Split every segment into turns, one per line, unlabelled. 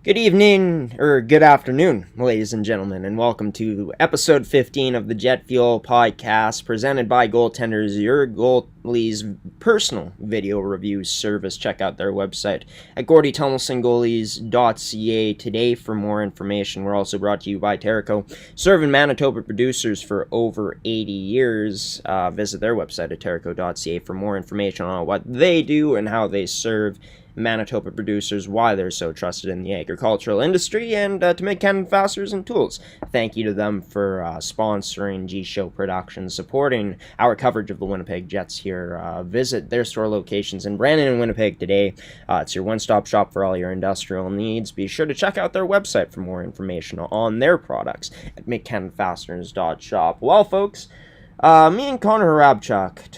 Good evening, or good afternoon, ladies and gentlemen, and welcome to episode 15 of the Jet Fuel podcast, presented by Goaltenders, your goalie's personal video review service. Check out their website at gordytumelsongoalies.ca today for more information. We're also brought to you by Terrico, serving Manitoba producers for over 80 years. Visit their website at terrico.ca for more information on what they do and how they serve Manitoba producers, why they're so trusted in the agricultural industry, and to make cannon fasteners and tools. Thank you to them for sponsoring G-Show Productions, supporting our coverage of the Winnipeg Jets here. Visit their store locations in Brandon and Winnipeg today. It's your one-stop shop for all your industrial needs. Be sure to check out their website for more information on their products at makecannonfasteners.shop. Well, folks, me and Connor Harabchuk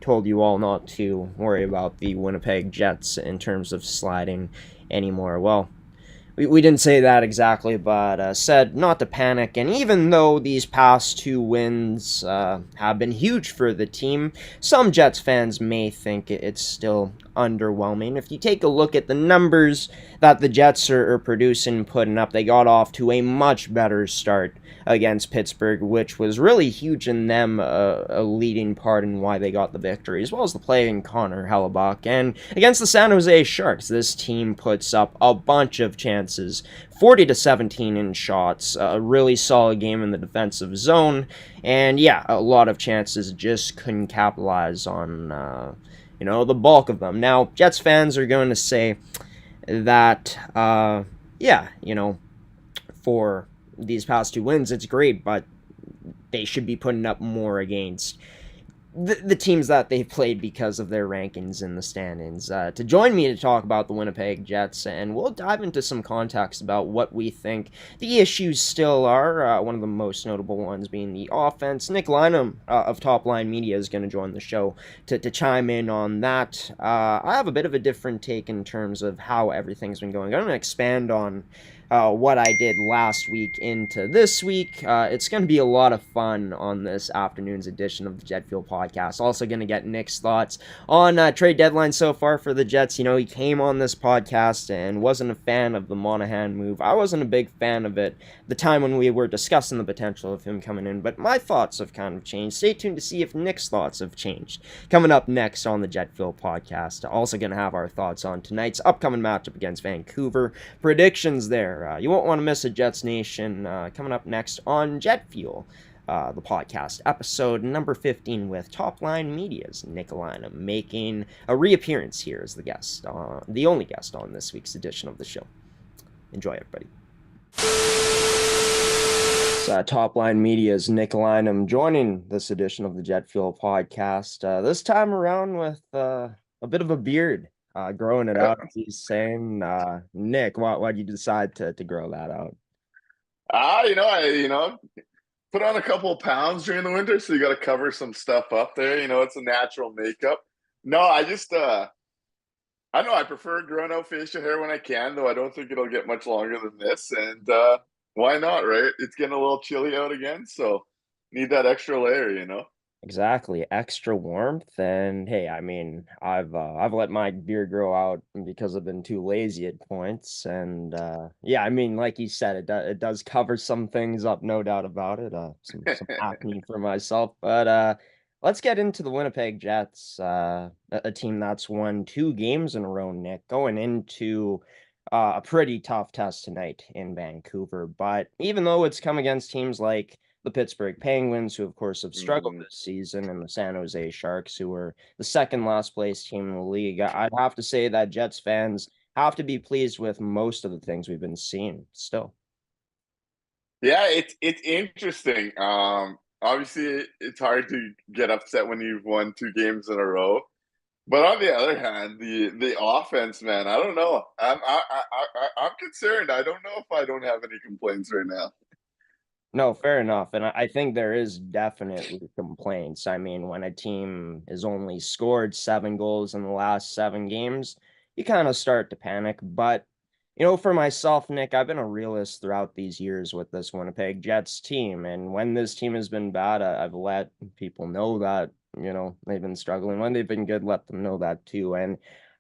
told you all not to worry about the Winnipeg Jets in terms of sliding anymore. Well, we didn't say that exactly, but said not to panic. And even though these past two wins have been huge for the team, some Jets fans may think it's still underwhelming. If you take a look at the numbers that the Jets are producing, putting up, they got off to a much better start against Pittsburgh, which was really huge in them, a leading part in why they got the victory, as well as the play in Connor Hellebuck. And against the San Jose Sharks, this team puts up a bunch of chances, 40-17 in shots, a really solid game in the defensive zone, and yeah, a lot of chances, just couldn't capitalize on, the bulk of them. Now, Jets fans are going to say that, for these past two wins, it's great, but they should be putting up more against the teams that they've played because of their rankings in the standings. To join me to talk about the Winnipeg Jets, and we'll dive into some context about what we think the issues still are, one of the most notable ones being the offense. Nick Lynam of Top Line Media is going to join the show to chime in on that. I have a bit of a different take in terms of how everything's been going. I'm going to expand on what I did last week into this week. It's going to be a lot of fun on this afternoon's edition of the Jet Fuel podcast. Also going to get Nick's thoughts on trade deadline so far for the Jets. He came on this podcast and wasn't a fan of the Monahan move. I wasn't a big fan of it the time when we were discussing the potential of him coming in, but my thoughts have kind of changed. Stay tuned to see if Nick's thoughts have changed. Coming up next on the Jet Fuel podcast, also going to have our thoughts on tonight's upcoming matchup against Vancouver, predictions there. You won't want to miss a Jets Nation coming up next on Jet Fuel, the podcast, episode number 15 with Top Line Media's Nick Lynam, making a reappearance here as the guest, the only guest on this week's edition of the show. Enjoy, everybody. Top Line Media's Nick Lynam joining this edition of the Jet Fuel podcast, this time around with a bit of a beard. Growing it out, he's saying, Nick, why'd you decide to grow that out?
I put on a couple of pounds during the winter, so you got to cover some stuff up there. It's a natural makeup. No, I just, I don't know. I prefer growing out facial hair when I can, though I don't think it'll get much longer than this. And why not, right? It's getting a little chilly out again, so need that extra layer.
Exactly, extra warmth, and hey, I mean, I've let my beard grow out because I've been too lazy at points, and yeah, I mean, like you said, it does cover some things up, no doubt about it. Some acne for myself, but let's get into the Winnipeg Jets, a team that's won 2 games in a row, Nick, going into a pretty tough test tonight in Vancouver. But even though it's come against teams like the Pittsburgh Penguins, who of course have struggled this season, and the San Jose Sharks, who were the second last place team in the league, I'd have to say that Jets fans have to be pleased with most of the things we've been seeing still.
Yeah, it's interesting. Obviously, it's hard to get upset when you've won 2 games in a row. But on the other hand, the offense, man, I don't know. I'm concerned. I don't know if I don't have any complaints right now.
No, fair enough. And I think there is definitely complaints. I mean, when a team has only scored 7 goals in the last 7 games, you kind of start to panic. But, for myself, Nick, I've been a realist throughout these years with this Winnipeg Jets team. And when this team has been bad, I've let people know that, they've been struggling. When they've been good, let them know that too. And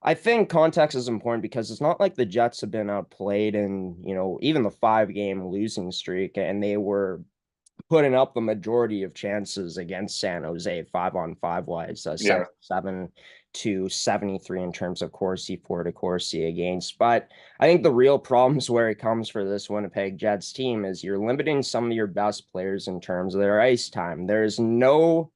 I think context is important because it's not like the Jets have been outplayed in, even the 5-game losing streak, and they were putting up the majority of chances against San Jose 5-on-5 wise,
Yeah.
77 to 73 in terms of Corsi for to Corsi against. But I think the real problems where it comes for this Winnipeg Jets team is you're limiting some of your best players in terms of their ice time. There's no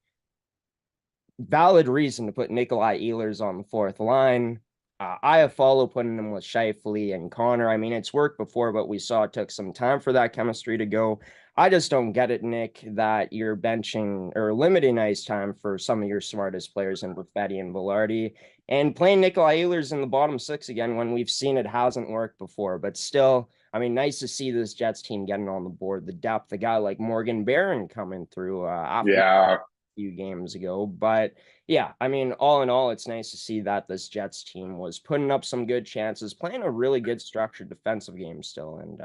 valid reason to put Nikolai Ehlers on the fourth line. I have followed putting him with Scheifele and Connor. I mean, it's worked before, but we saw it took some time for that chemistry to go. I just don't get it, Nick, that you're benching or limiting ice time for some of your smartest players in Perfetti and Velarde and playing Nikolai Ehlers in the bottom six again when we've seen it hasn't worked before. But still, I mean, nice to see this Jets team getting on the board. The depth, a guy like Morgan Barron coming through after
Yeah.
few games ago. But yeah, I mean, all in all, it's nice to see that this Jets team was putting up some good chances, playing a really good structured defensive game still, and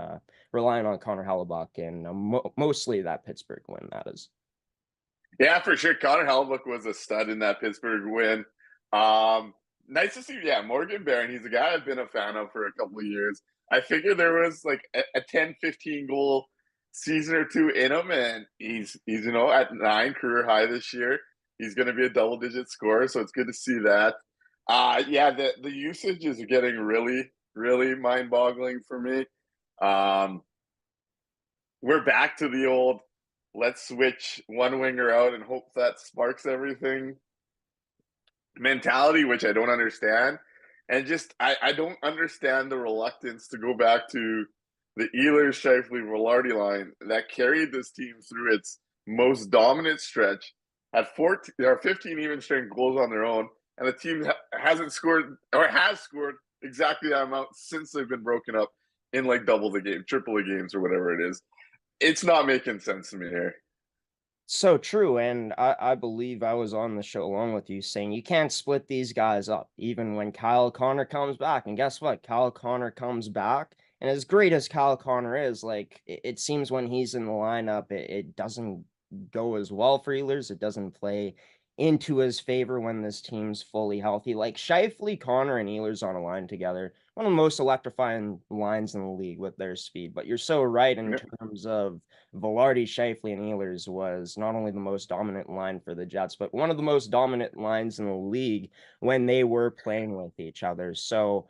relying on Connor Hellebuck and mostly that Pittsburgh win, that is.
Yeah, for sure. Connor Hellebuck was a stud in that Pittsburgh win. Nice to see, yeah, Morgan Barron. He's a guy I've been a fan of for a couple of years. I figured there was like a 10, 15 goal season or two in him, and he's at 9 career high this year. He's going to be a double digit scorer, so it's good to see that. Yeah, the usage is getting really, really mind boggling for me. Um, we're back to the old let's switch one winger out and hope that sparks everything mentality, which I don't understand. And just I don't understand the reluctance to go back to the Ehlers, Scheifele, Velarde line that carried this team through its most dominant stretch, had 14 or 15 even strength goals on their own, and the team hasn't scored or has scored exactly that amount since they've been broken up in like double the game, triple the games, or whatever it is. It's not making sense to me here.
So true. And I believe I was on the show along with you saying you can't split these guys up, even when Kyle Connor comes back. And guess what? Kyle Connor comes back. And as great as Kyle Connor is, like it seems when he's in the lineup, it doesn't go as well for Ehlers. It doesn't play into his favor when this team's fully healthy. Like Scheifele, Connor, and Ehlers on a line together, one of the most electrifying lines in the league with their speed. But you're so right in terms of Velarde, Scheifele, and Ehlers was not only the most dominant line for the Jets, but one of the most dominant lines in the league when they were playing with each other. So,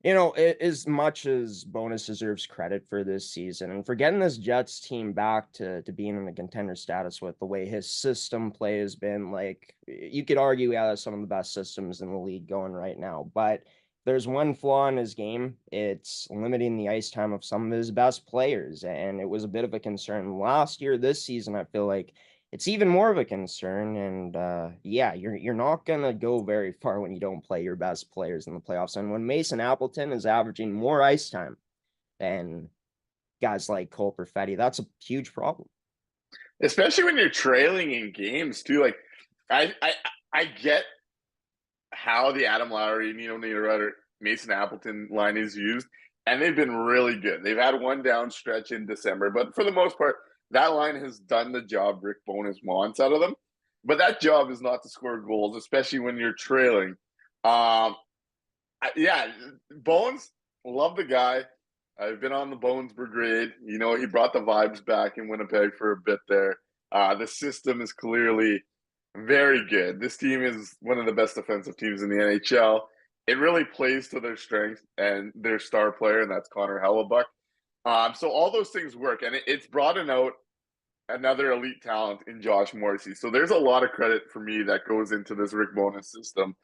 as much as Bonus deserves credit for this season and for getting this Jets team back to being in the contender status with the way his system play has been, like you could argue he has some of the best systems in the league going right now. But there's one flaw in his game. It's limiting the ice time of some of his best players. And it was a bit of a concern last year. This season, I feel like it's even more of a concern. And yeah, you're not gonna go very far when you don't play your best players in the playoffs. And when Mason Appleton is averaging more ice time than guys like Cole Perfetti, that's a huge problem.
Especially when you're trailing in games too. Like I I I get how the Adam Lowry, Nino Niederreiter, Mason Appleton line is used, and they've been really good. They've had one down stretch in December, but for the most part, that line has done the job Rick Bowness wants out of them. But that job is not to score goals, especially when you're trailing. Yeah, Bones, love the guy. I've been on the Bones Brigade. He brought the vibes back in Winnipeg for a bit there. The system is clearly very good. This team is one of the best defensive teams in the NHL. It really plays to their strength and their star player, and that's Connor Hellebuck. So all those things work, and it's broadened out another elite talent in Josh Morrissey. So there's a lot of credit for me that goes into this Rick Bowness system.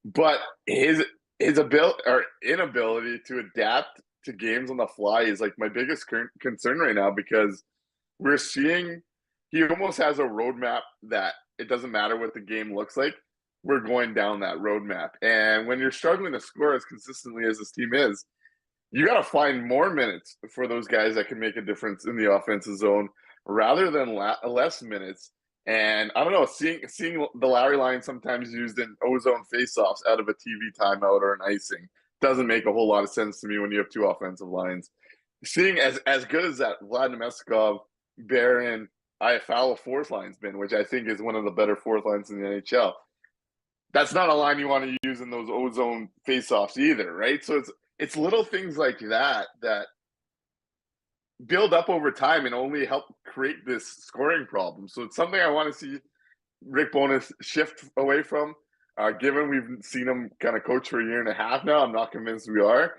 But his ability or inability to adapt to games on the fly is like my biggest concern right now, because we're seeing he almost has a roadmap that it doesn't matter what the game looks like. We're going down that roadmap. And when you're struggling to score as consistently as this team is, you got to find more minutes for those guys that can make a difference in the offensive zone rather than less minutes. And I don't know, seeing the Lowry line sometimes used in ozone faceoffs out of a TV timeout or an icing doesn't make a whole lot of sense to me when you have two offensive lines. Seeing as good as that Vlad Nemeskov, Barron, Iafallo fourth line's been, which I think is one of the better fourth lines in the NHL. that's not a line you want to use in those ozone faceoffs either, right? So it's little things like that build up over time and only help create this scoring problem. So it's something I want to see Rick Bowness shift away from. Given we've seen him kind of coach for a year and a half now, I'm not convinced we are.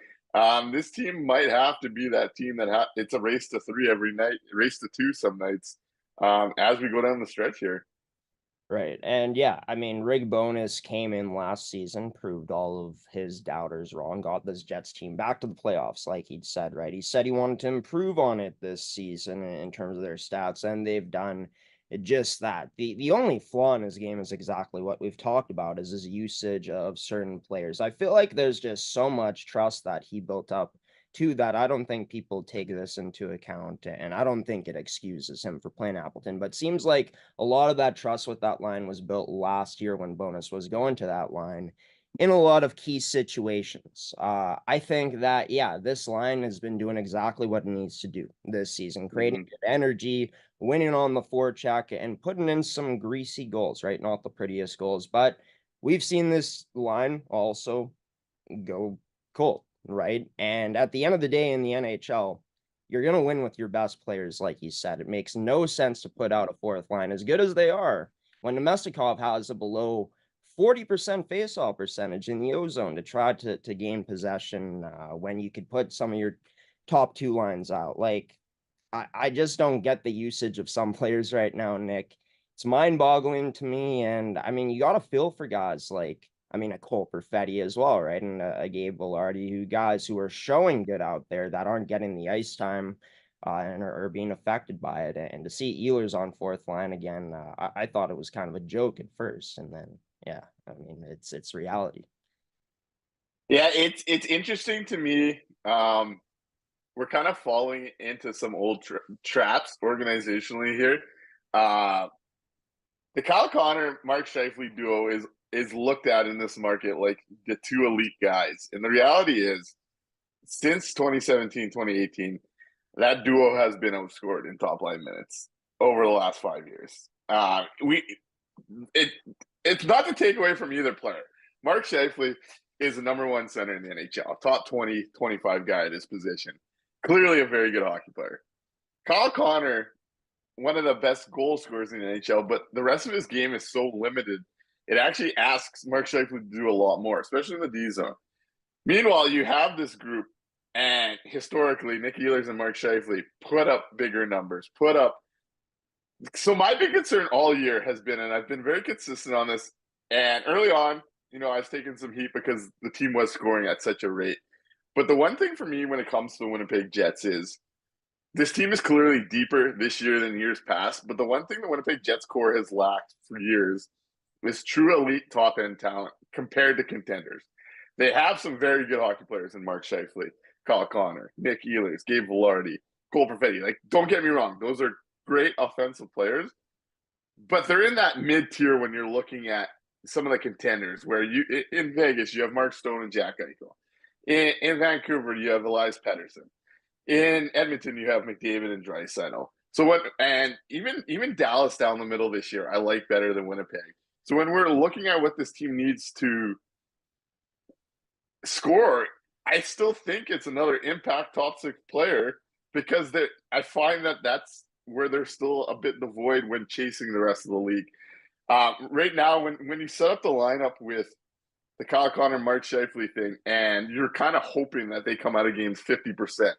This team might have to be that team that it's a race to 3 every night, race to 2 some nights as we go down the stretch here.
Right. And yeah, I mean, Rick Bowness came in last season, proved all of his doubters wrong, got this Jets team back to the playoffs, like he'd said, right? He said he wanted to improve on it this season in terms of their stats, and they've done just that. The only flaw in his game is exactly what we've talked about, is his usage of certain players. I feel like there's just so much trust that he built up to that. I don't think people take this into account, and I don't think it excuses him for playing Appleton, but seems like a lot of that trust with that line was built last year when Bonus was going to that line in a lot of key situations. I think that, yeah, this line has been doing exactly what it needs to do this season, creating good energy, winning on the forecheck, and putting in some greasy goals, right? Not the prettiest goals, but we've seen this line also go cold, right? And at the end of the day in the NHL, you're going to win with your best players, like you said. It makes no sense to put out a fourth line, as good as they are, when Nemestikov has a below 40% faceoff percentage in the ozone to try to gain possession when you could put some of your top two lines out. Like, I just don't get the usage of some players right now, Nick. It's mind-boggling to me, and I mean, you got to feel for guys like, I mean, a Cole Perfetti as well, right? And a Gabe Velarde, guys who are showing good out there that aren't getting the ice time and are being affected by it. And to see Ehlers on fourth line again, I thought it was kind of a joke at first, and then yeah, I mean, it's reality.
Yeah, it's interesting to me. We're kind of falling into some old traps organizationally here. Uh, the Kyle Connor Mark Scheifele duo is looked at in this market like the two elite guys, and the reality is, since 2017, 2018, that duo has been outscored in top line minutes over the last 5 years. It it's not to take away from either player. Mark Scheifele is the number one center in the NHL, top 20, 25 guy at his position. Clearly a very good hockey player. Kyle Connor, one of the best goal scorers in the NHL, but the rest of his game is so limited. It actually asks Mark Scheifele to do a lot more, especially in the D zone. Meanwhile, you have this group, and historically, Nick Ehlers and Mark Scheifele put up bigger numbers, put up. So my big concern all year has been, and I've been very consistent on this, and early on, I was taking some heat because the team was scoring at such a rate. But the one thing for me when it comes to the Winnipeg Jets is this team is clearly deeper this year than years past. But the one thing the Winnipeg Jets core has lacked for years is true elite top end talent compared to contenders. They have some very good hockey players in Mark Scheifele, Kyle Connor, Nick Ehlers, Gabe Velarde, Cole Perfetti. Like, don't get me wrong, those are great offensive players, but they're in that mid tier when you're looking at some of the contenders. Where you in Vegas, you have Mark Stone and Jack Eichel. In Vancouver, you have Elias Pettersson. In Edmonton, you have McDavid and Draisaitl. So what? And even Dallas down the middle this year, I like better than Winnipeg. So when we're looking at what this team needs to score, I still think it's another impact top six player because I find that's where they're still a bit devoid when chasing the rest of the league. Right now, when you set up the lineup with the Kyle Connor, Mark Scheifele thing, and you're kind of hoping that they come out of games 50%,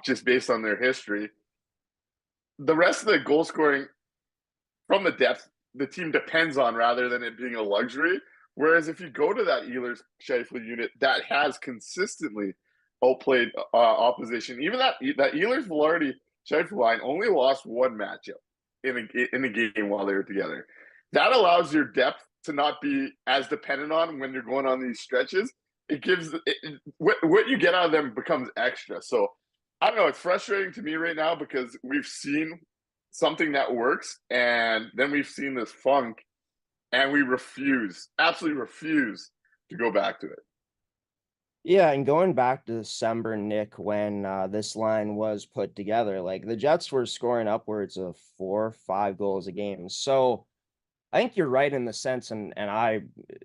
just based on their history. The rest of the goal scoring from the depth, the team depends on rather than it being a luxury. Whereas if you go to that Ehlers Scheifele unit that has consistently outplayed opposition, even that Ehlers Velarde Scheifele line only lost one matchup in the game while they were together. That allows your depth to not be as dependent on when you're going on these stretches. It gives what you get out of them becomes extra. So I don't know. It's frustrating to me right now because we've seen something that works, and then we've seen this funk, and we absolutely refuse to go back to it.
Yeah, and going back to December, Nick, when this line was put together, like the Jets were scoring upwards of 4 or 5 goals a game. So I think you're right in the sense, and I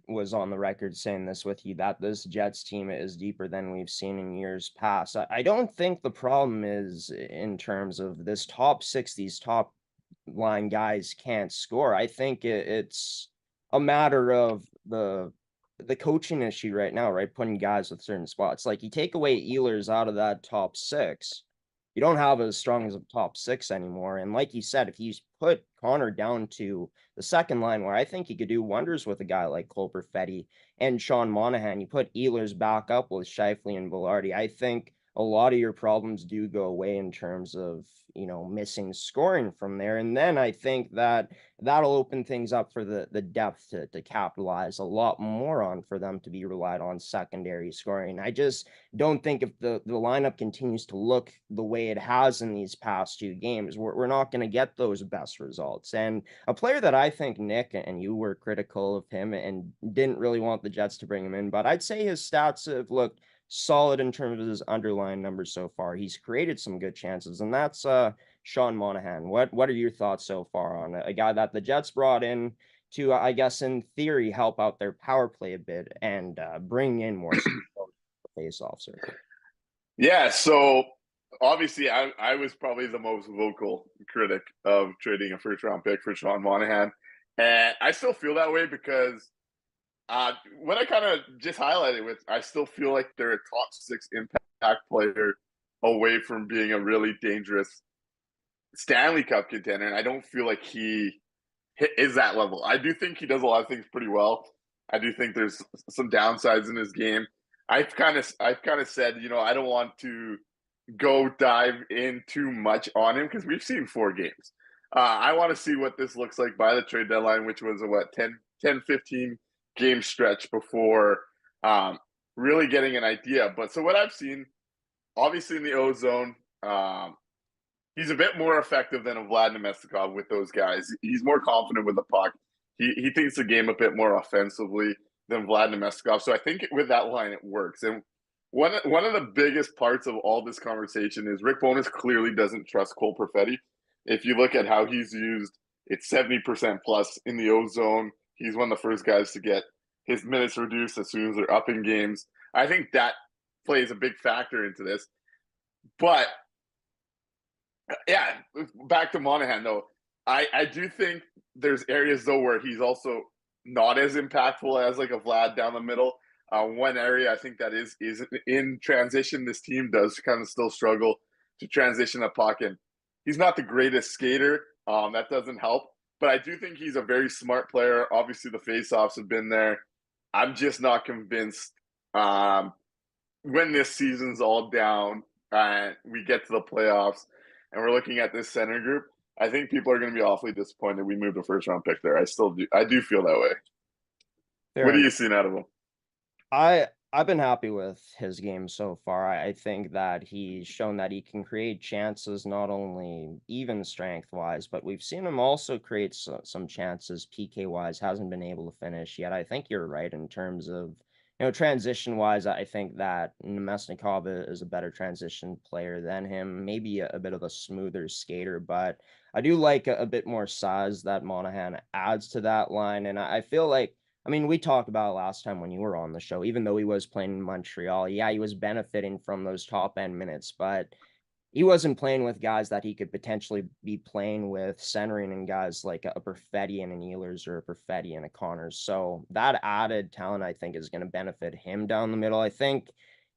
was on the record saying this with you, that this Jets team is deeper than we've seen in years past. I don't think the problem is in terms of this top six, these top line guys can't score. I think it's a matter of the coaching issue right now, right? Putting guys with certain spots. Like you take away Ehlers out of that top six, you don't have as strong as a top six anymore. And like you said, if you put Connor down to the second line, where I think he could do wonders with a guy like Cole Perfetti and Sean Monahan, you put Ehlers back up with Scheifele and Velarde, I think a lot of your problems do go away in terms of, missing scoring from there. And then I think that that'll open things up for the depth to capitalize a lot more on, for them to be relied on secondary scoring. I just don't think, if the lineup continues to look the way it has in these past two games, we're not going to get those best results. And a player that I think, Nick, and you were critical of him and didn't really want the Jets to bring him in, but I'd say his stats have looked solid in terms of his underlying numbers so far. He's created some good chances, and that's Sean Monahan. What are your thoughts so far on a guy that the Jets brought in to, I guess, in theory, help out their power play a bit and bring in more face-off circle?
Yeah, so obviously I was probably the most vocal critic of trading a first round pick for Sean Monahan. And I still feel that way because what I kind of just highlighted with, I still feel like they're a top six impact player away from being a really dangerous Stanley Cup contender. And I don't feel like he is that level. I do think he does a lot of things pretty well. I do think there's some downsides in his game. I've kind of said, I don't want to go dive in too much on him because we've seen 4 games. I want to see what this looks like by the trade deadline, which was a 10, 15 game stretch before really getting an idea. But so what I've seen, obviously in the ozone, he's a bit more effective than a Vlad Nemestikov with those guys. He's more confident with the puck. He thinks the game a bit more offensively than Vlad Nemestikov. So I think with that line, it works. And one of the biggest parts of all this conversation is Rick Bowness clearly doesn't trust Cole Perfetti. If you look at how he's used, it's 70% plus in the ozone. He's one of the first guys to get his minutes reduced as soon as they're up in games. I think that plays a big factor into this. But yeah, back to Monahan though. I do think there's areas though where he's also not as impactful as like a Vlad down the middle. One area I think that is in transition. This team does kind of still struggle to transition the puck, and he's not the greatest skater. That doesn't help, but I do think he's a very smart player. Obviously, the faceoffs have been there. I'm just not convinced when this season's all down and we get to the playoffs and we're looking at this center group. I think people are going to be awfully disappointed we moved a first round pick there. I do feel that way.
Fair
What are
enough.
you seeing out of him?
I've been happy with his game so far. I think that he's shown that he can create chances, not only even strength wise, but we've seen him also create some chances PK wise. Hasn't been able to finish yet. I think you're right in terms of, transition wise. I think that Nemesnikov is a better transition player than him. Maybe a bit of a smoother skater, but I do like a bit more size that Monahan adds to that line, and I feel like, I mean, we talked about it last time when you were on the show. Even though he was playing in Montreal, yeah, he was benefiting from those top end minutes, but he wasn't playing with guys that he could potentially be playing with, centering in guys like a Perfetti and an Ehlers or a Perfetti and a Connors. So that added talent, I think, is going to benefit him down the middle. I think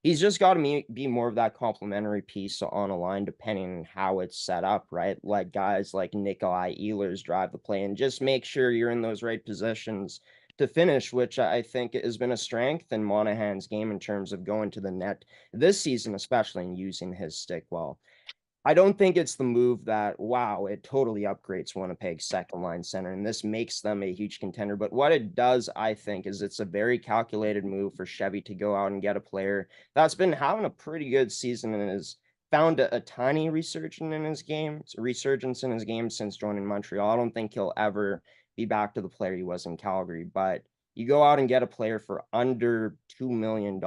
he's just got to be more of that complementary piece on a line, depending on how it's set up, right? Like guys like Nikolai Ehlers drive the play and just make sure you're in those right positions to finish, which I think has been a strength in Monahan's game in terms of going to the net this season, especially in using his stick well. I don't think it's the move that, wow, it totally upgrades Winnipeg's second line center, and this makes them a huge contender. But what it does, I think, is it's a very calculated move for Chevy to go out and get a player that's been having a pretty good season and has found a tiny resurgence in his game since joining Montreal. I don't think he'll ever be back to the player he was in Calgary, but you go out and get a player for under $2 million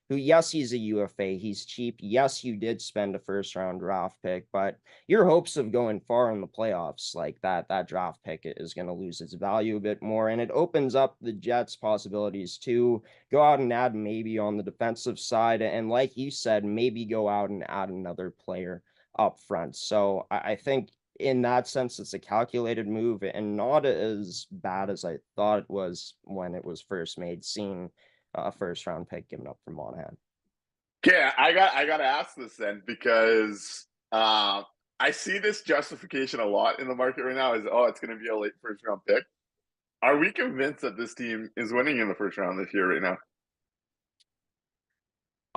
who, yes, he's a UFA, he's cheap. Yes, you did spend a first round draft pick, but your hopes of going far in the playoffs, like that draft pick is going to lose its value a bit more. And it opens up the Jets' possibilities to go out and add maybe on the defensive side. And like you said, maybe go out and add another player up front. So I think in that sense, it's a calculated move and not as bad as I thought it was when it was first made, seeing a first round pick given up for Monahan.
Okay, I got to ask this then because I see this justification a lot in the market right now. Is it's going to be a late first round pick. Are we convinced that this team is winning in the first round this year right now?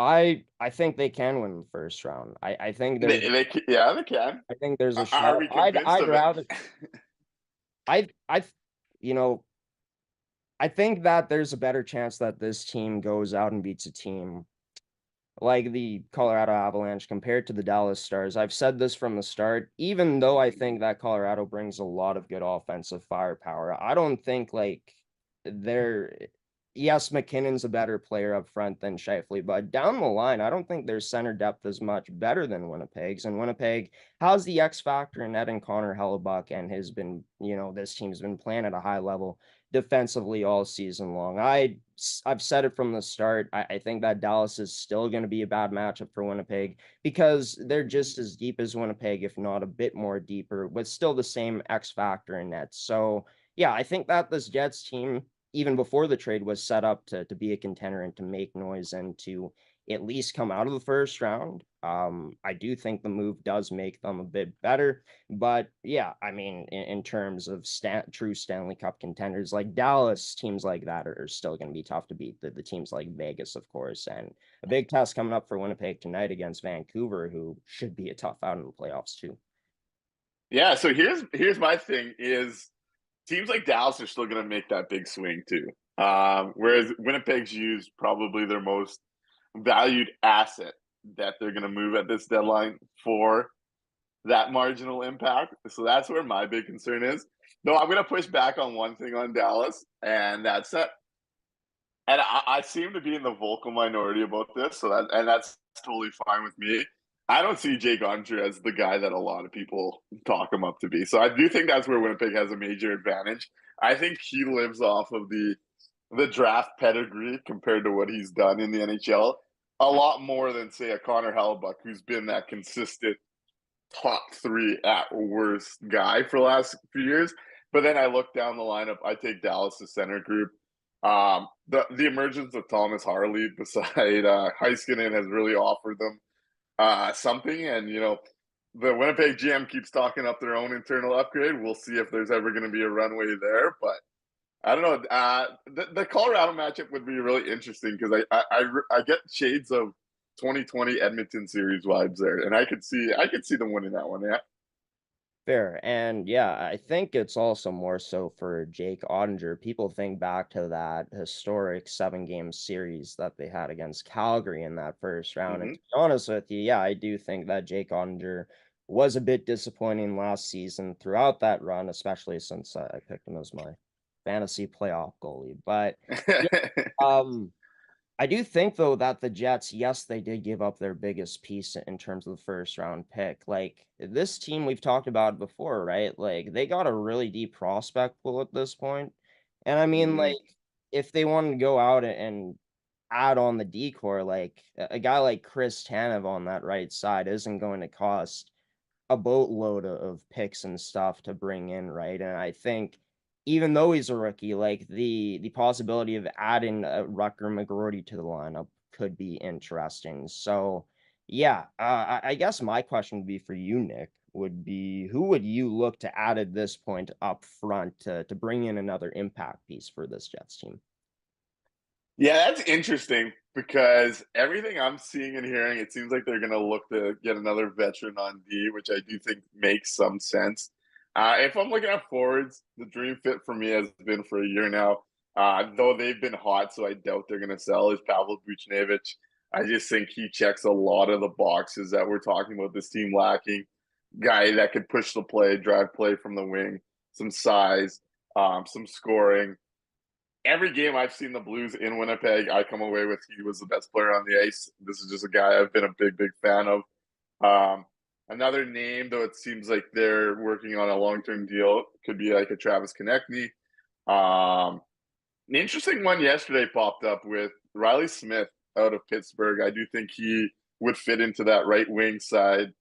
I think they can win the first round. I think there's
Yeah, they can.
I think there's a
Are
shot.
we convinced
I'd
of it?
rather I you know I think that there's a better chance that this team goes out and beats a team like the Colorado Avalanche compared to the Dallas Stars. I've said this from the start, even though I think that Colorado brings a lot of good offensive firepower. I don't think like they're yes, McKinnon's a better player up front than Scheifele, but down the line, I don't think their center depth is much better than Winnipeg's. And Winnipeg has the X factor in Ed and Connor Hellebuck and has been, this team's been playing at a high level defensively all season long. I've said it from the start. I think that Dallas is still going to be a bad matchup for Winnipeg because they're just as deep as Winnipeg, if not a bit more deeper, with still the same X factor in net. So yeah, I think that this Jets team, even before the trade, was set up to be a contender and to make noise and to at least come out of the first round. I do think the move does make them a bit better. But yeah, I mean, in terms of true Stanley Cup contenders like Dallas, teams like that are still going to be tough to beat. The teams like Vegas, of course, and a big test coming up for Winnipeg tonight against Vancouver, who should be a tough out in the playoffs too.
Yeah. So here's my thing: is teams like Dallas are still going to make that big swing too. Whereas Winnipeg's used probably their most valued asset that they're going to move at this deadline for that marginal impact. So that's where my big concern is. No, I'm going to push back on one thing on Dallas, and that's that. And I seem to be in the vocal minority about this, that's totally fine with me. I don't see Jake Oettinger as the guy that a lot of people talk him up to be. So I do think that's where Winnipeg has a major advantage. I think he lives off of the draft pedigree compared to what he's done in the NHL a lot more than say a Connor Hellebuck, who's been that consistent top three at worst guy for the last few years. But then I look down the lineup. I take Dallas' center group. The emergence of Thomas Harley beside Heiskanen has really offered them something. And the Winnipeg GM keeps talking up their own internal upgrade. We'll see if there's ever going to be a runway there. But I don't know. The Colorado matchup would be really interesting because I get shades of 2020 Edmonton series vibes there, and I could see them winning that one. Yeah.
Fair. And yeah, I think it's also more so for Jake Ottinger. People think back to that historic 7-game series that they had against Calgary in that first round. And
Mm-hmm.
to be honest with you, yeah, I do think that Jake Ottinger was a bit disappointing last season throughout that run, especially since I picked him as my fantasy playoff goalie. But yeah, um, I do think though that the Jets, yes, they did give up their biggest piece in terms of the first round pick. Like this team we've talked about before, right? Like they got a really deep prospect pool at this point. And I mean,
Mm-hmm.
like if they wanted to go out and add on the decor, like a guy like Chris Tanev on that right side isn't going to cost a boatload of picks and stuff to bring in, right? And I think even though he's a rookie, like the possibility of adding a Rucker McGroarty to the lineup could be interesting. So yeah, I guess my question would be for you, Nick, would be who would you look to add at this point up front to bring in another impact piece for this Jets team?
Yeah, that's interesting because everything I'm seeing and hearing, it seems like they're going to look to get another veteran on D, which I do think makes some sense. If I'm looking at forwards, the dream fit for me has been for a year now. Though they've been hot, so I doubt they're going to sell, is Pavel Buchnevich. I just think he checks a lot of the boxes that we're talking about this team lacking. Guy that could push the play, drive play from the wing, some size, some scoring, every game I've seen the Blues in Winnipeg, I come away with he was the best player on the ice. This is just a guy I've been a big fan of. Um, Another name, though, it seems like they're working on a long-term deal, could be like a Travis Konechny. Um, an interesting one yesterday popped up with Riley Smith out of Pittsburgh. I do think he would fit into that right wing side,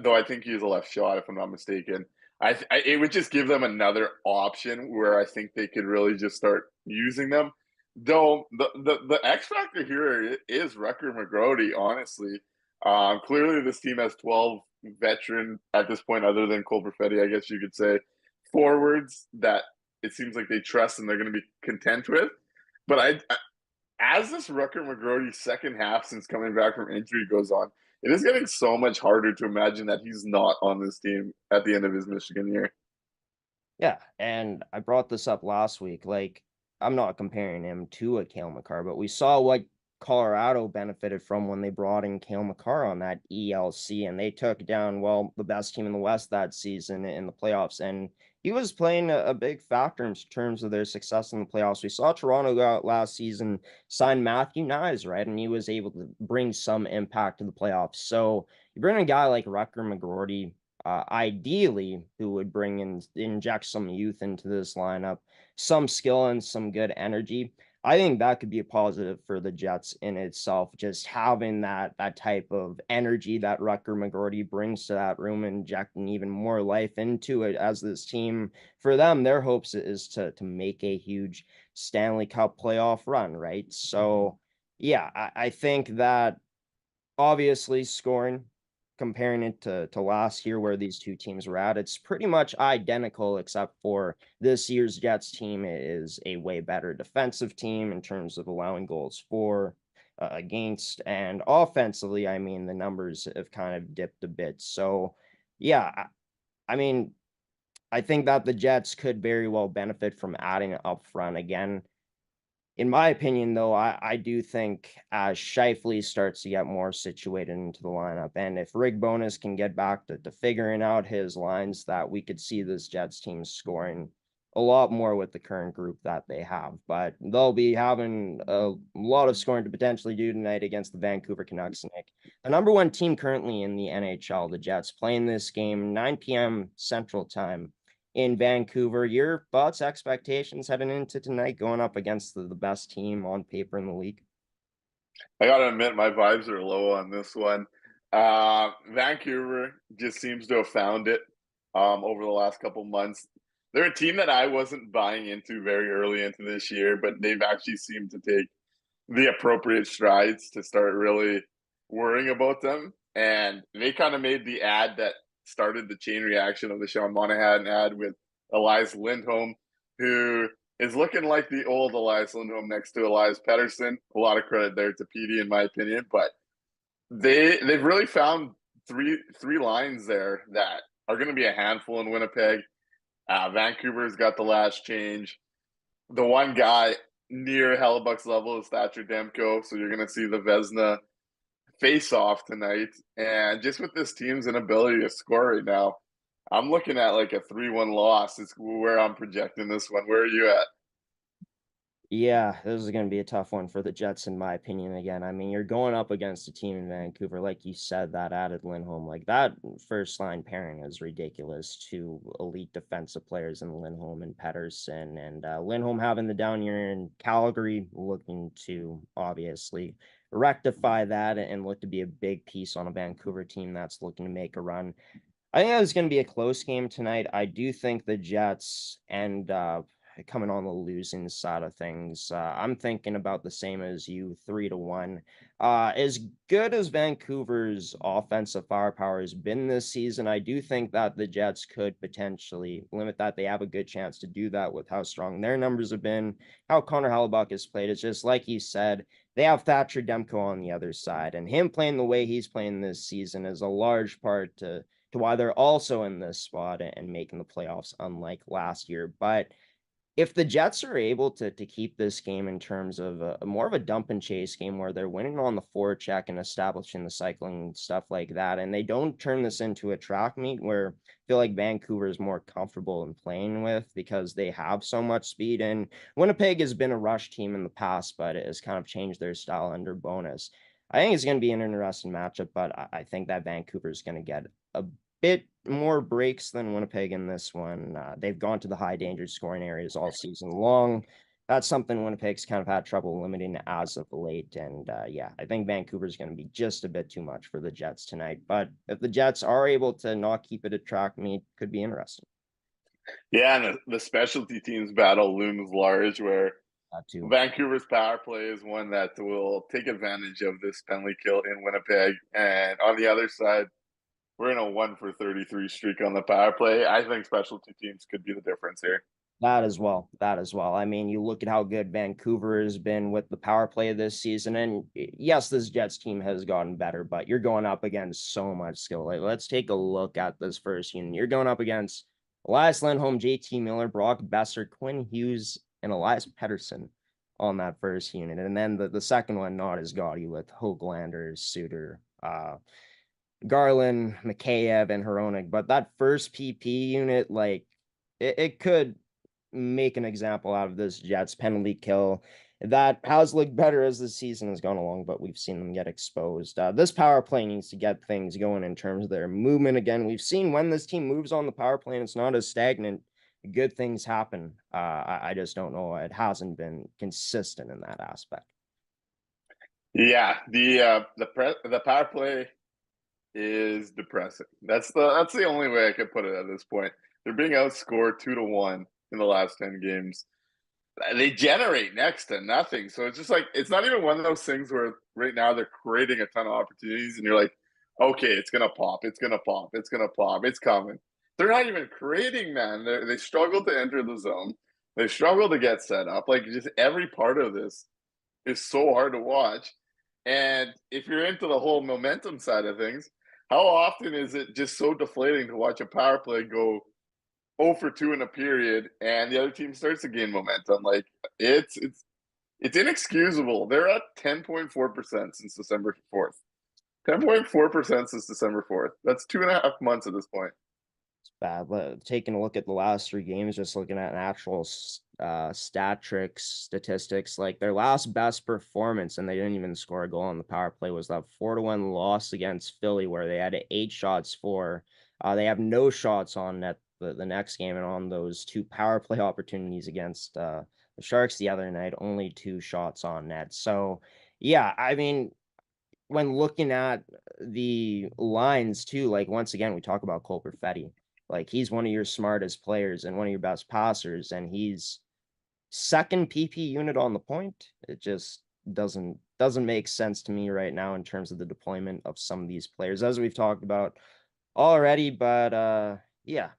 though I think he's a left shot, if I'm not mistaken. It would just give them another option where I think they could really just start using them. Though the X factor here is Rucker McGrody, honestly. Clearly, this team has 12 veteran at this point, other than Cole Perfetti, I guess you could say, forwards that it seems like they trust and they're going to be content with. But as this Rucker McGrody second half since coming back from injury goes on, it is getting so much harder to imagine that he's not on this team at the end of his Michigan year.
Yeah, and I brought this up last week. Like, I'm not comparing him to a Cale Makar, but we saw what Colorado benefited from when they brought in Cale Makar on that ELC, and they took down, well, the best team in the West that season in the playoffs. And he was playing a big factor in terms of their success in the playoffs. We saw Toronto go out last season, sign Matthew Nyes, right? And he was able to bring some impact to the playoffs. So you bring a guy like Rucker McGrorty, ideally, who would bring in, inject some youth into this lineup, some skill and some good energy. I think that could be a positive for the Jets in itself, just having that type of energy that Rucker McGrorty brings to that room, injecting even more life into it as this team. For them, their hopes is to make a huge Stanley Cup playoff run, right? So yeah, I think that obviously scoring, comparing it to last year where these two teams were at, it's pretty much identical, except for this year's Jets team is a way better defensive team in terms of allowing goals for, against, and offensively, I mean, the numbers have kind of dipped a bit. So yeah, I mean, I think that the Jets could very well benefit from adding it up front again. In my opinion, though, I do think as Scheifele starts to get more situated into the lineup, and if Rick Bowness can get back to figuring out his lines, that we could see this Jets team scoring a lot more with the current group that they have. But they'll be having a lot of scoring to potentially do tonight against the Vancouver Canucks, Nick. The number one team currently in the NHL, the Jets, playing this game 9 p.m. Central Time in Vancouver. Your thoughts, expectations heading into tonight, going up against the best team on paper in the league?
I gotta admit, my vibes are low on this one. Vancouver just seems to have found it over the last couple months. They're a team that I wasn't buying into very early into this year, but they've actually seemed to take the appropriate strides to start really worrying about them. And they kind of made the ad that started the chain reaction of the Sean Monahan ad with Elias Lindholm, who is looking like the old Elias Lindholm next to Elias Pettersson. A lot of credit there to PD, in my opinion, but they've really found three lines there that are going to be a handful in Winnipeg. Vancouver's got the last change. The one guy near Hellebuck's level is Thatcher Demko, so you're going to see the Vezina face off tonight. And just with this team's inability to score right now, I'm looking at like a 3-1 loss. It's where I'm projecting this one. Where are you at?
Yeah, this is going to be a tough one for the Jets, in my opinion. Again, I mean, you're going up against a team in Vancouver, like you said, that added Lindholm. Like that first line pairing is ridiculous. Two elite defensive players in Lindholm and Pettersson, and Lindholm having the down year in Calgary, looking to obviously rectify that and look to be a big piece on a Vancouver team that's looking to make a run. I think it's going to be a close game tonight. I do think the Jets and coming on the losing side of things, I'm thinking about the same as you, 3-1. As good as Vancouver's offensive firepower has been this season, I do think that the Jets could potentially limit that. They have a good chance to do that with how strong their numbers have been, how Connor Hellebuck has played. It's just like you said, they have Thatcher Demko on the other side, and him playing the way he's playing this season is a large part to why they're also in this spot and making the playoffs, unlike last year. But if the Jets are able to keep this game in terms of more of a dump and chase game where they're winning on the forecheck and establishing the cycling and stuff like that, and they don't turn this into a track meet where I feel like Vancouver is more comfortable in playing with because they have so much speed. And Winnipeg has been a rush team in the past, but it has kind of changed their style under Bonus. I think it's going to be an interesting matchup, but I think that Vancouver is going to get a bit more breaks than Winnipeg in this one. They've gone to the high danger scoring areas all season long. That's something Winnipeg's kind of had trouble limiting as of late. And yeah, I think Vancouver's going to be just a bit too much for the Jets tonight. But if the Jets are able to not keep it a track meet, could be interesting.
Yeah, and the specialty teams battle looms large where
That too.
Vancouver's power play is one that will take advantage of this penalty kill in Winnipeg. And on the other side, we're in a 1 for 33 streak on the power play. I think specialty teams could be the difference here.
That as well. That as well. I mean, you look at how good Vancouver has been with the power play this season, and yes, this Jets team has gotten better, but you're going up against so much skill. Like, let's take a look at this first unit. You're going up against Elias Lindholm, JT Miller, Brock Besser, Quinn Hughes, and Elias Pettersson on that first unit. And then the second one, not as gaudy with Hoaglander, Suter, Garland, Mikheyev, and Hronek. But that first PP unit, like, it could make an example out of this Jets penalty kill that has looked better as the season has gone along, but we've seen them get exposed. This power play needs to get things going in terms of their movement again. We've seen when this team moves on the power play and it's not as stagnant, good things happen. I just don't know. It hasn't been consistent in that aspect.
Yeah, the power play is depressing. That's the only way I could put it at this point. They're being outscored 2-1 in the last 10 games. They generate next to nothing. So it's just like, it's not even one of those things where right now they're creating a ton of opportunities and you're like, okay, it's going to pop. It's going to pop. It's going to pop. It's coming. They're not even creating, man. They struggle to enter the zone. They struggle to get set up. Like, just every part of this is so hard to watch. And if you're into the whole momentum side of things, how often is it just so deflating to watch a power play go 0 for 2 in a period and the other team starts to gain momentum? Like, it's inexcusable. They're at 10.4% since December 4th. 10.4% since December 4th. That's 2.5 months at this point.
It's bad. But taking a look at the last three games, just looking at actual statistics, like their last best performance, and they didn't even score a goal on the power play, was that 4-1 loss against Philly, where they had 8 shots for. They have no shots on net the next game, and on those 2 power play opportunities against the Sharks the other night, only 2 shots on net. So, yeah, I mean, when looking at the lines too, like once again, we talk about Cole Perfetti. Like, he's one of your smartest players and one of your best passers, and he's second PP unit on the point. It just doesn't make sense to me right now in terms of the deployment of some of these players, as we've talked about already. But yeah,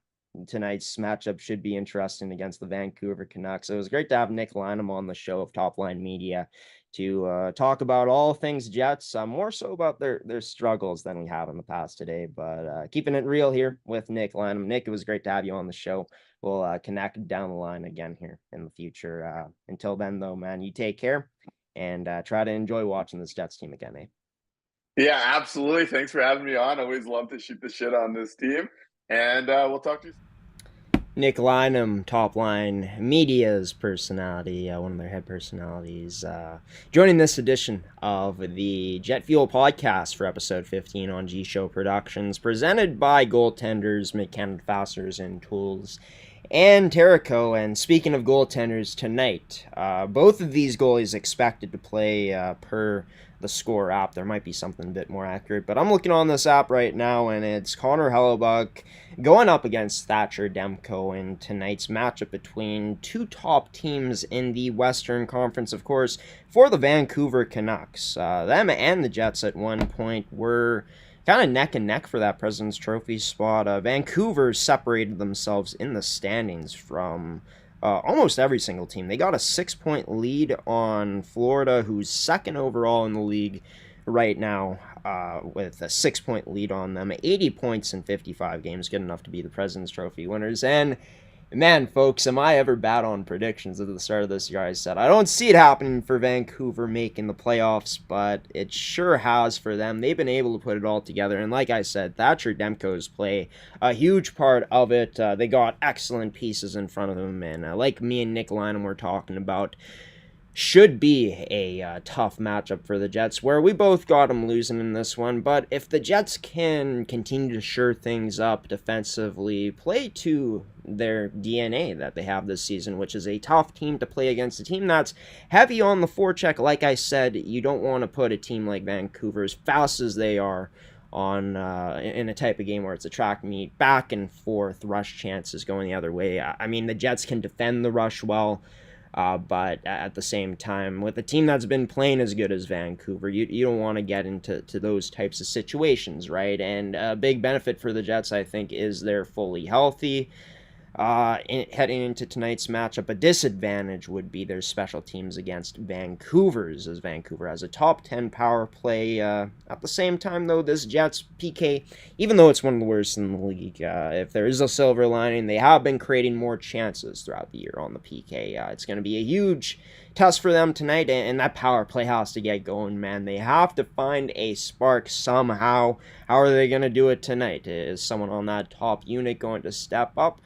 tonight's matchup should be interesting against the Vancouver Canucks. It was great to have Nick Lynam on the show of Top Line Media to talk about all things Jets, more so about their struggles than we have in the past today. But keeping it real here with Nick Lynam. Nick, it was great to have you on the show. We'll connect down the line again here in the future. Until then, though, man, you take care and try to enjoy watching this Jets team again, eh?
Yeah, absolutely. Thanks for having me on. Always love to shoot the shit on this team. And we'll talk to you soon.
Nick Lynam, Top Line Media's personality, one of their head personalities, joining this edition of the Jet Fuel podcast for episode 15 on G Show Productions, presented by Goaltenders, Mechanic Fasteners and Tools, and Terrico. And speaking of goaltenders, tonight, both of these goalies expected to play per the Score app. There might be something a bit more accurate, but I'm looking on this app right now, and it's Connor Hellebuck going up against Thatcher Demko in tonight's matchup between 2 top teams in the Western Conference, of course, for the Vancouver Canucks. Them and the Jets at one point were kind of neck and neck for that President's Trophy spot. Vancouver separated themselves in the standings from almost every single team. They got a 6-point lead on Florida, who's second overall in the league right now, with a 6-point lead on them. 80 points in 55 games, good enough to be the President's Trophy winners. And Man, folks, am I ever bad on predictions at the start of this year? I said I don't see it happening for Vancouver making the playoffs, but it sure has for them. They've been able to put it all together, and like I said, Thatcher Demko's play a huge part of it. They got excellent pieces in front of them, and like me and Nick Lynam were talking about, should be a tough matchup for the Jets, where we both got them losing in this one. But if the Jets can continue to shore things up defensively, play to their DNA that they have this season, which is a tough team to play against, a team that's heavy on the forecheck. Like I said, you don't want to put a team like Vancouver, as fast as they are, on in a type of game where it's a track meet, back and forth, rush chances going the other way. I mean, the Jets can defend the rush well. But at the same time, with a team that's been playing as good as Vancouver, you don't want to get into those types of situations, right? And a big benefit for the Jets, I think, is they're fully healthy. Heading into tonight's matchup, a disadvantage would be their special teams against Vancouver's, as Vancouver has a top 10 power play. At the same time, though, this Jets PK, even though it's one of the worst in the league, if there is a silver lining, they have been creating more chances throughout the year on the PK. It's going to be a huge test for them tonight, and that power play has to get going, man. They have to find a spark somehow. How are they going to do it tonight? Is someone on that top unit going to step up?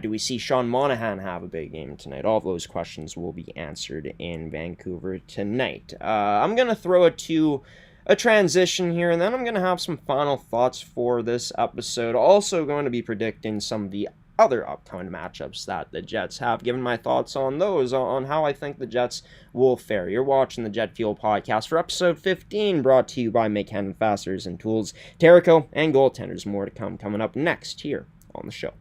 Do we see Sean Monahan have a big game tonight? All of those questions will be answered in Vancouver tonight. I'm going to throw it to a transition here, and then I'm going to have some final thoughts for this episode. Also going to be predicting some of the other upcoming matchups that the Jets have, given my thoughts on those, on how I think the Jets will fare. You're watching the Jet Fuel Podcast for episode 15, brought to you by Make Hand Fasteners and Tools, Terrico, and Goaltenders. More to come coming up next here on the show.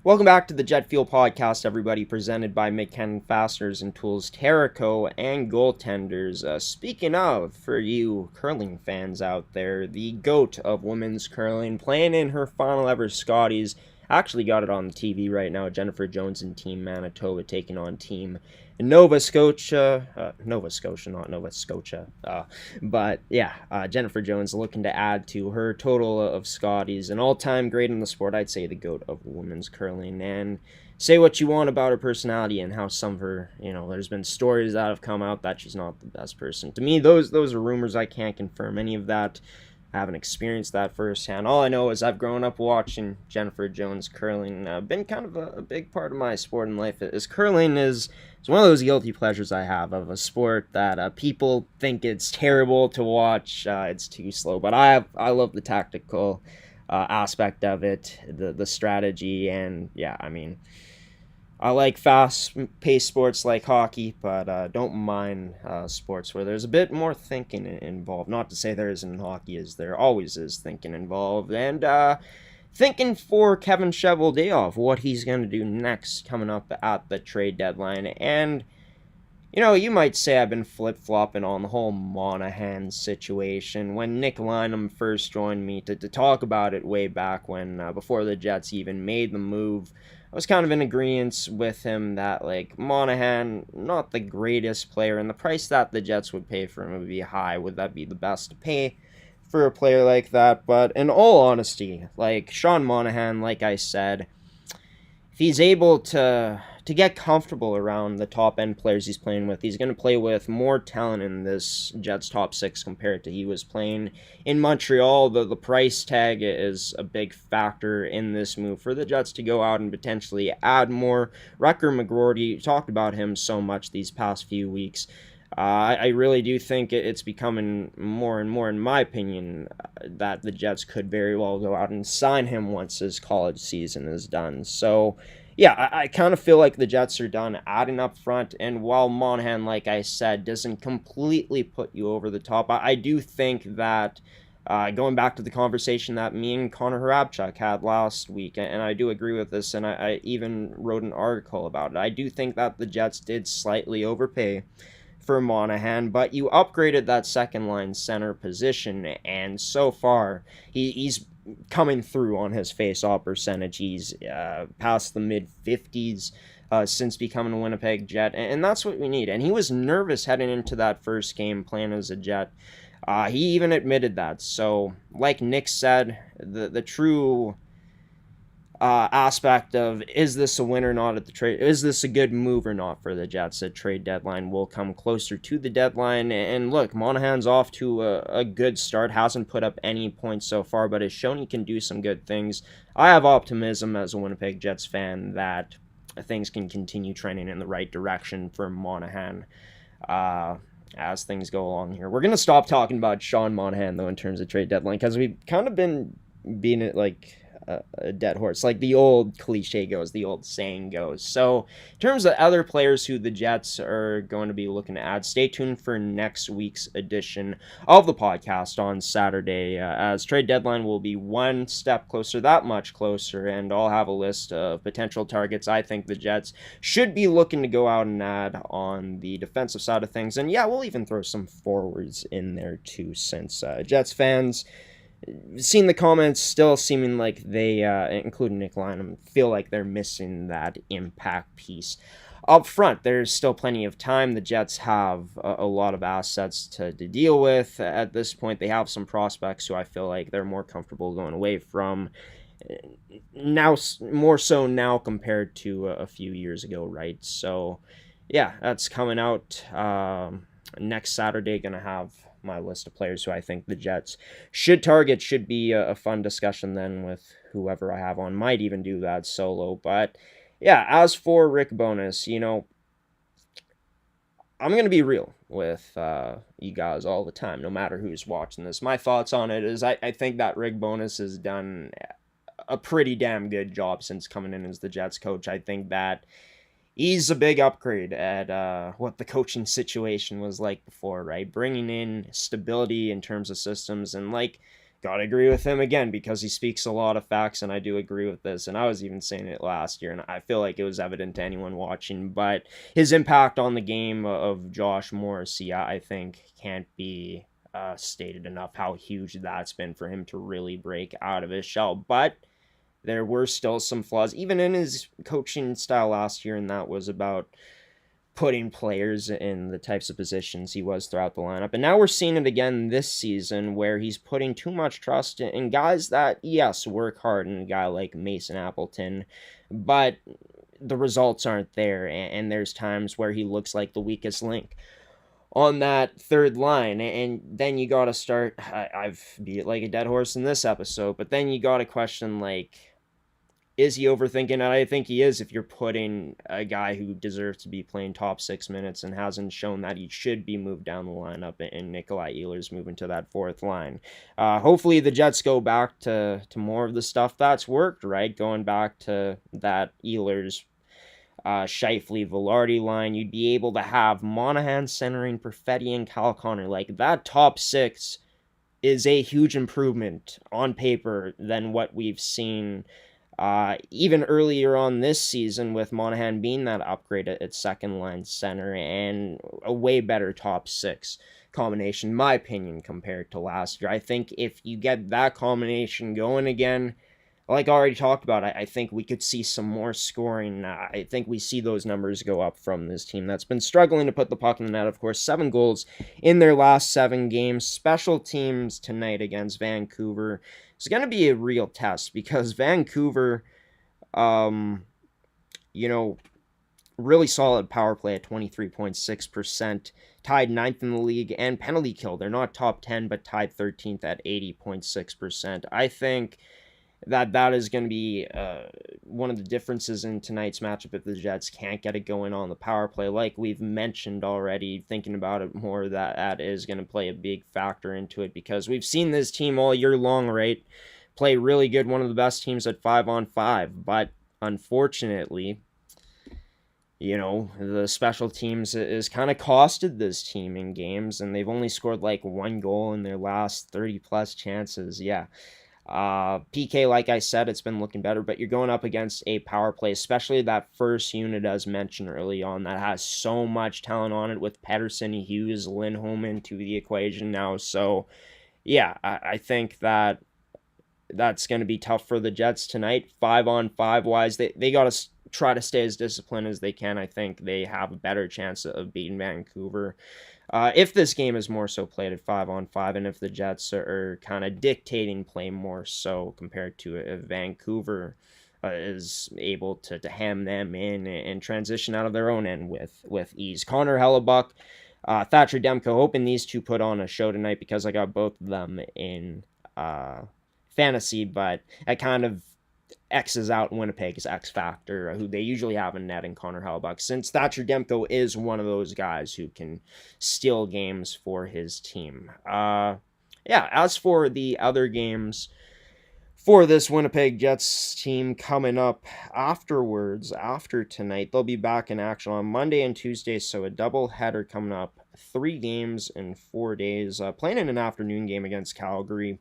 Welcome back to the Jet Fuel Podcast, everybody, presented by McKenna Fasteners and Tools, Terrico, and Goaltenders. Speaking of, for you curling fans out there, the GOAT of women's curling, playing in her final ever Scotties, actually got it on the TV right now, Jennifer Jones and Team Manitoba taking on Team Nova Scotia, not Nova Scotia, but yeah, Jennifer Jones looking to add to her total of Scotties, an all-time great in the sport. I'd say the GOAT of women's curling, and say what you want about her personality and how some of her, there's been stories that have come out that she's not the best person. To me, those are rumors. I can't confirm any of that. I haven't experienced that firsthand. All I know is I've grown up watching Jennifer Jones curling. Been kind of a big part of my sport in life. Is curling is one of those guilty pleasures I have of a sport that people think it's terrible to watch. It's too slow, but I love the tactical aspect of it, the strategy, and yeah, I mean, I like fast-paced sports like hockey, but don't mind sports where there's a bit more thinking involved. Not to say there isn't in hockey, as there always is thinking involved. And thinking for Kevin Cheveldayoff, what he's going to do next coming up at the trade deadline. And, you might say I've been flip-flopping on the whole Monahan situation. When Nick Lynam first joined me to talk about it way back when, before the Jets even made the move, I was kind of in agreement with him that, Monahan, not the greatest player, and the price that the Jets would pay for him would be high. Would that be the best to pay for a player like that? But in all honesty, Sean Monahan, like I said, if he's able to get comfortable around the top-end players he's playing with, he's going to play with more talent in this Jets top six compared to he was playing in Montreal. The price tag is a big factor in this move for the Jets to go out and potentially add more. Wrecker McGroarty, talked about him so much these past few weeks. I really do think it's becoming more and more, in my opinion, that the Jets could very well go out and sign him once his college season is done. So, yeah, I kind of feel like the Jets are done adding up front, and while Monahan, like I said, doesn't completely put you over the top, I do think that, going back to the conversation that me and Connor Hrabchuk had last week, and I do agree with this, and I even wrote an article about it, I do think that the Jets did slightly overpay for Monahan, but you upgraded that second line center position, and so far he's coming through on his face-off percentage. He's past the mid-50s since becoming a Winnipeg Jet, and that's what we need. And he was nervous heading into that first game playing as a Jet. He even admitted that. So, like Nick said, the true aspect of is this a win or not at the trade, is this a good move or not for the Jets at trade deadline, will come closer to the deadline. And look, Monahan's off to a good start, hasn't put up any points so far, but has shown he can do some good things. I have optimism as a Winnipeg Jets fan that things can continue trending in the right direction for Monahan as things go along here. We're going to stop talking about Sean Monahan, though, in terms of trade deadline, because we've kind of been being it like a dead horse. Like the old cliche goes, the old saying goes. So, in terms of other players who the Jets are going to be looking to add, stay tuned for next week's edition of the podcast on Saturday, as trade deadline will be one step closer, that much closer, and I'll have a list of potential targets I think the Jets should be looking to go out and add on the defensive side of things. And yeah, we'll even throw some forwards in there too, since Jets fans, seeing the comments, still seeming like they, including Nick Lynam, feel like they're missing that impact piece. Up front, there's still plenty of time. The Jets have a lot of assets to deal with. At this point, they have some prospects who I feel like they're more comfortable going away from. Now, more so now compared to a few years ago, right? So, yeah, that's coming out next Saturday. Gonna have my list of players who I think the Jets should target. Should be a fun discussion then with whoever I have on. Might even do that solo. But yeah, as for Rick Bowness, I'm going to be real with you guys all the time, no matter who's watching this. My thoughts on it is I think that Rick Bowness has done a pretty damn good job since coming in as the Jets coach. I think that he's a big upgrade at what the coaching situation was like before, right? Bringing in stability in terms of systems, and gotta agree with him again because he speaks a lot of facts, and I do agree with this. And I was even saying it last year, and I feel like it was evident to anyone watching. But his impact on the game of Josh Morrissey, I think, can't be stated enough how huge that's been for him to really break out of his shell. But there were still some flaws, even in his coaching style last year, and that was about putting players in the types of positions he was throughout the lineup. And now we're seeing it again this season, where he's putting too much trust in guys that, yes, work hard, and a guy like Mason Appleton, but the results aren't there, and there's times where he looks like the weakest link on that third line. And then you gotta start, I've beat it like a dead horse in this episode, but then you gotta question, is he overthinking it? I think he is, if you're putting a guy who deserves to be playing top 6 minutes and hasn't shown that he should be moved down the lineup, and Nikolai Ehlers moving to that fourth line. Hopefully the Jets go back to more of the stuff that's worked, right? Going back to that Ehlers, Scheifele, Velarde line. You'd be able to have Monahan centering Perfetti and Kyle Connor. That top 6 is a huge improvement on paper than what we've seen even earlier on this season, with Monahan being that upgrade at second line center, and a way better top 6 combination, in my opinion, compared to last year. I think if you get that combination going again, like I already talked about, I think we could see some more scoring. I think we see those numbers go up from this team that's been struggling to put the puck in the net. Of course, 7 goals in their last 7 games. Special teams tonight against Vancouver. It's going to be a real test, because Vancouver, really solid power play at 23.6%, tied 9th in the league, and penalty kill. They're not top 10, but tied 13th at 80.6%. I think that is going to be one of the differences in tonight's matchup if the Jets can't get it going on the power play. Like we've mentioned already, thinking about it more, that is going to play a big factor into it, because we've seen this team all year long, right, play really good, one of the best teams at 5-on-5, but unfortunately, the special teams is kind of costed this team in games, and they've only scored 1 goal in their last 30 plus chances. Yeah. PK, like I said, it's been looking better, but you're going up against a power play, especially that first unit, as mentioned early on, that has so much talent on it, with Pettersson, Hughes, Lindholm into the equation now. So, yeah, I think that's going to be tough for the Jets tonight. 5-on-5 wise, they got to try to stay as disciplined as they can. I think they have a better chance of beating Vancouver. If this game is more so played at 5-on-5, and if the Jets are kind of dictating play more so compared to Vancouver is able to ham them in and transition out of their own end with ease. Connor Hellebuck, Thatcher Demko, hoping these two put on a show tonight because I got both of them in fantasy, but I kind of X's out Winnipeg's X Factor, who they usually have in net, and Connor Hellebuck, since Thatcher Demko is one of those guys who can steal games for his team. Yeah, as for the other games for this Winnipeg Jets team coming up afterwards, after tonight, they'll be back in action on Monday and Tuesday, so a double header coming up, 3 games in 4 days, playing in an afternoon game against Calgary.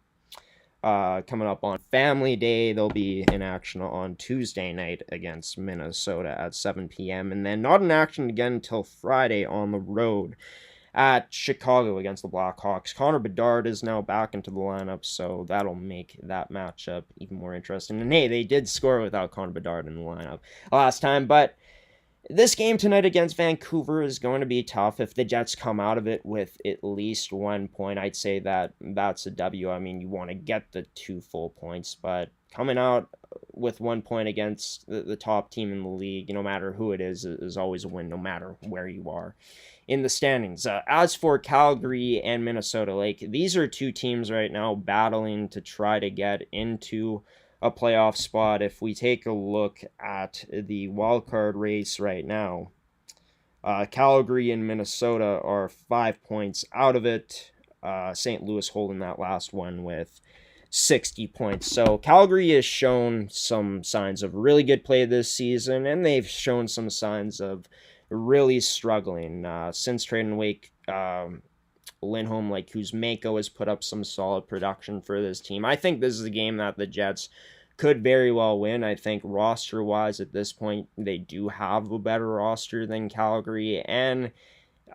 Coming up on Family Day, they'll be in action on Tuesday night against Minnesota at 7 p.m. And then not in action again until Friday on the road at Chicago against the Blackhawks. Connor Bedard is now back into the lineup, so that'll make that matchup even more interesting. And hey, they did score without Connor Bedard in the lineup last time, but this game tonight against Vancouver is going to be tough. If the Jets come out of it with at least 1 point, I'd say that's a W. I mean, you want to get the 2 full points, but coming out with 1 point against the top team in the league, no matter who it is always a win, no matter where you are in the standings. As for Calgary and Minnesota, these are 2 teams right now battling to try to get into a playoff spot. If we take a look at the wild card race right now, Calgary and Minnesota are 5 points out of it. St. Louis holding that last one with 60 points. So Calgary has shown some signs of really good play this season, and they've shown some signs of really struggling since trading away Lindholm. Kuzmenko has put up some solid production for this team. I think this is a game that the Jets could very well win. I think roster-wise at this point, they do have a better roster than Calgary, and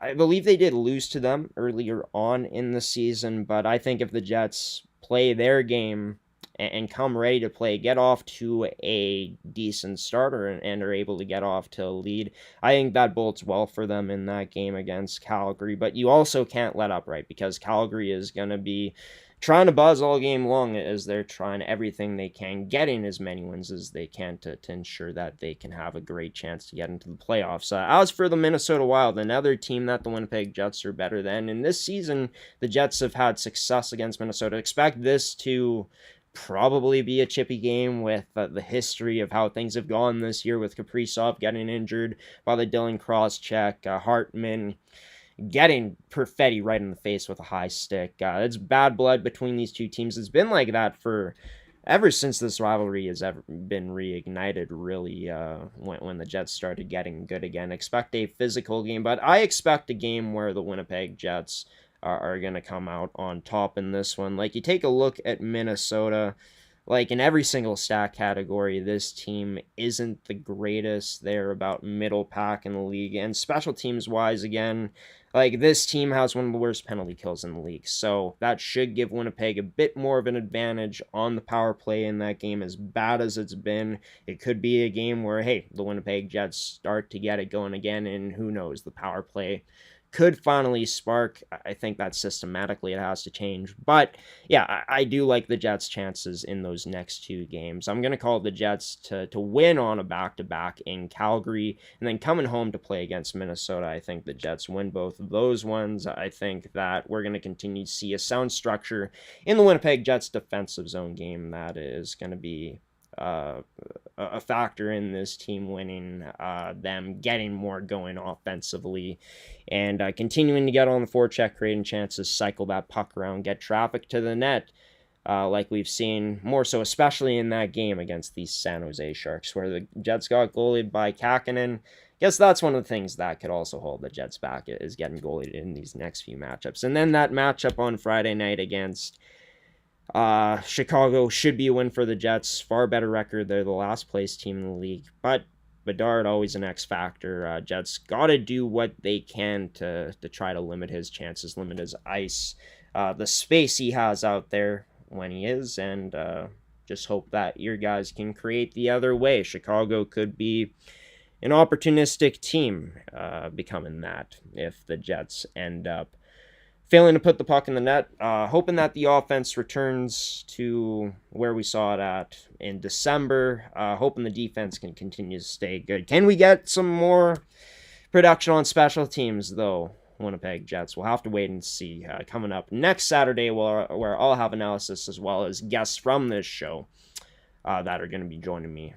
I believe they did lose to them earlier on in the season, but I think if the Jets play their game and come ready to play, get off to a decent starter and are able to get off to a lead, I think that bodes well for them in that game against Calgary. But you also can't let up, right? Because Calgary is going to be trying to buzz all game long as they're trying everything they can, getting as many wins as they can to ensure that they can have a great chance to get into the playoffs. As for the Minnesota Wild, another team that the Winnipeg Jets are better than, and this season the Jets have had success against Minnesota. Expect this to probably be a chippy game with the history of how things have gone this year, with Kaprizov getting injured by the Dylan Crosscheck, Hartman getting Perfetti right in the face with a high stick. It's bad blood between these 2 teams. It's been like that for ever since this rivalry has ever been reignited, really, when the Jets started getting good again. Expect a physical game, but I expect a game where the Winnipeg Jets are going to come out on top in this one. You take a look at Minnesota, in every single stat category, this team isn't the greatest. They're about middle pack in the league. And special teams wise, again, this team has one of the worst penalty kills in the league. So that should give Winnipeg a bit more of an advantage on the power play in that game. As bad as it's been, it could be a game where, hey, the Winnipeg Jets start to get it going again, and who knows, the power play could finally spark. I think that systematically it has to change. But yeah, I do like the Jets' chances in those next 2 games. I'm going to call the Jets to win on a back-to-back in Calgary, and then coming home to play against Minnesota. I think the Jets win both of those ones. I think that we're going to continue to see a sound structure in the Winnipeg Jets' defensive zone game that is going to be a factor in this team winning, them getting more going offensively, and continuing to get on the forecheck, creating chances, cycle that puck around, get traffic to the net, like we've seen more so, especially in that game against the San Jose Sharks, where the Jets got goalied by Kakkonen. Guess that's one of the things that could also hold the Jets back, is getting goalied in these next few matchups. And then that matchup on Friday night against Chicago should be a win for the Jets. Far better record. They're the last place team in the league, but Bedard always an X factor. Jets got to do what they can to try to limit his chances, limit his ice, the space he has out there when he is, and just hope that your guys can create the other way. Chicago could be an opportunistic team becoming that if the Jets end up failing to put the puck in the net. Hoping that the offense returns to where we saw it at in December. Hoping the defense can continue to stay good. Can we get some more production on special teams, though? Winnipeg Jets. We'll have to wait and see. Coming up next Saturday, where I'll have analysis as well as guests from this show that are going to be joining me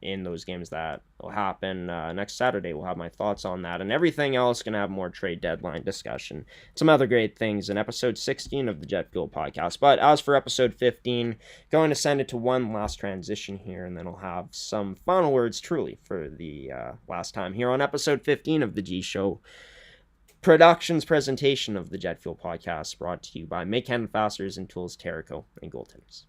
in those games that will happen next Saturday. We'll have my thoughts on that and everything else. Going to have more trade deadline discussion, some other great things in episode 16 of the Jet Fuel podcast. But as for episode 15, going to send it to one last transition here, and then I'll have some final words truly for the last time here on episode 15 of the G Show Productions presentation of the Jet Fuel podcast, brought to you by Make Hand Fasteners and Tools, Terrico, and Goaltenders.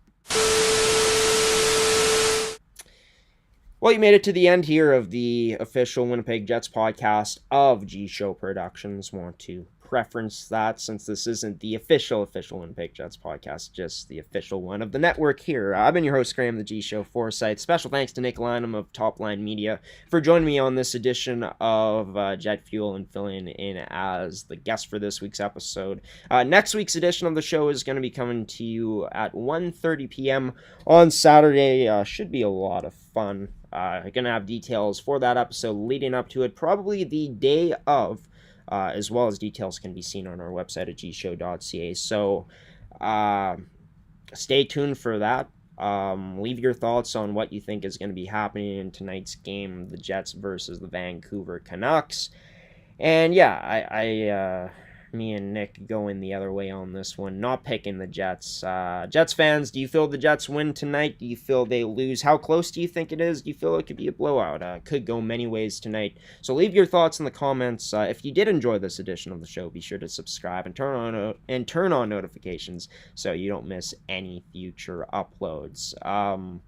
Well, you made it to the end here of the official Winnipeg Jets podcast of G Show Productions. Want to preference that since this isn't the official Winnipeg Jets podcast, just the official one of the network here. I've been your host, Graham, the G Show Foresight. Special thanks to Nick Lynam of Top Line Media for joining me on this edition of Jet Fuel and filling in as the guest for this week's episode. Next week's edition of the show is going to be coming to you at 1:30 p.m. on Saturday. Should be a lot of fun. Going to have details for that episode leading up to it, probably the day of, as well as details can be seen on our website at gshow.ca. So stay tuned for that. Leave your thoughts on what you think is going to be happening in tonight's game, the Jets versus the Vancouver Canucks. And yeah, me and Nick going the other way on this one, not picking the Jets. Jets fans, do you feel the Jets win tonight? Do you feel they lose? How close do you think it is? Do you feel it could be a blowout? Could go many ways tonight. So leave your thoughts in the comments. If you did enjoy this edition of the show, be sure to subscribe and turn on notifications so you don't miss any future uploads. MFHL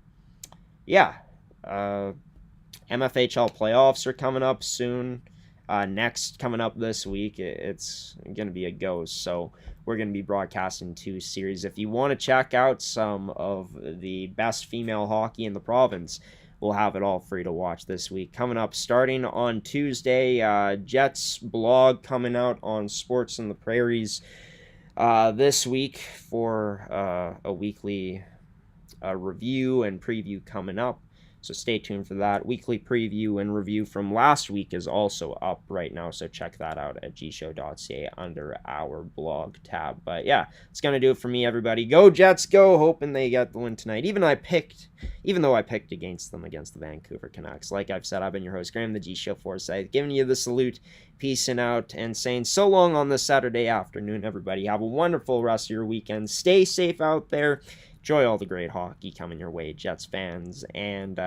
playoffs are coming up soon. Next, coming up this week, it's going to be a ghost. So we're going to be broadcasting 2 series. If you want to check out some of the best female hockey in the province, we'll have it all free to watch this week. Coming up starting on Tuesday, Jets blog coming out on Sports in the Prairies this week for a weekly review and preview coming up. So stay tuned for that. Weekly preview and review from last week is also up right now, so check that out at gshow.ca under our blog tab. But yeah, it's going to do it for me, everybody. Go Jets, go! Hoping they get the win tonight. Even though I picked against them against the Vancouver Canucks. Like I've said, I've been your host, Graham, the G Show Foresight, giving you the salute, peacing out, and saying so long on this Saturday afternoon, everybody. Have a wonderful rest of your weekend. Stay safe out there. Enjoy all the great hockey coming your way, Jets fans. And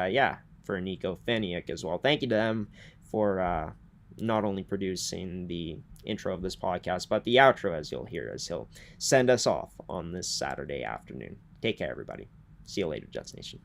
for Nico Feniak as well. Thank you to them for not only producing the intro of this podcast, but the outro, as you'll hear, as he'll send us off on this Saturday afternoon. Take care, everybody. See you later, Jets Nation.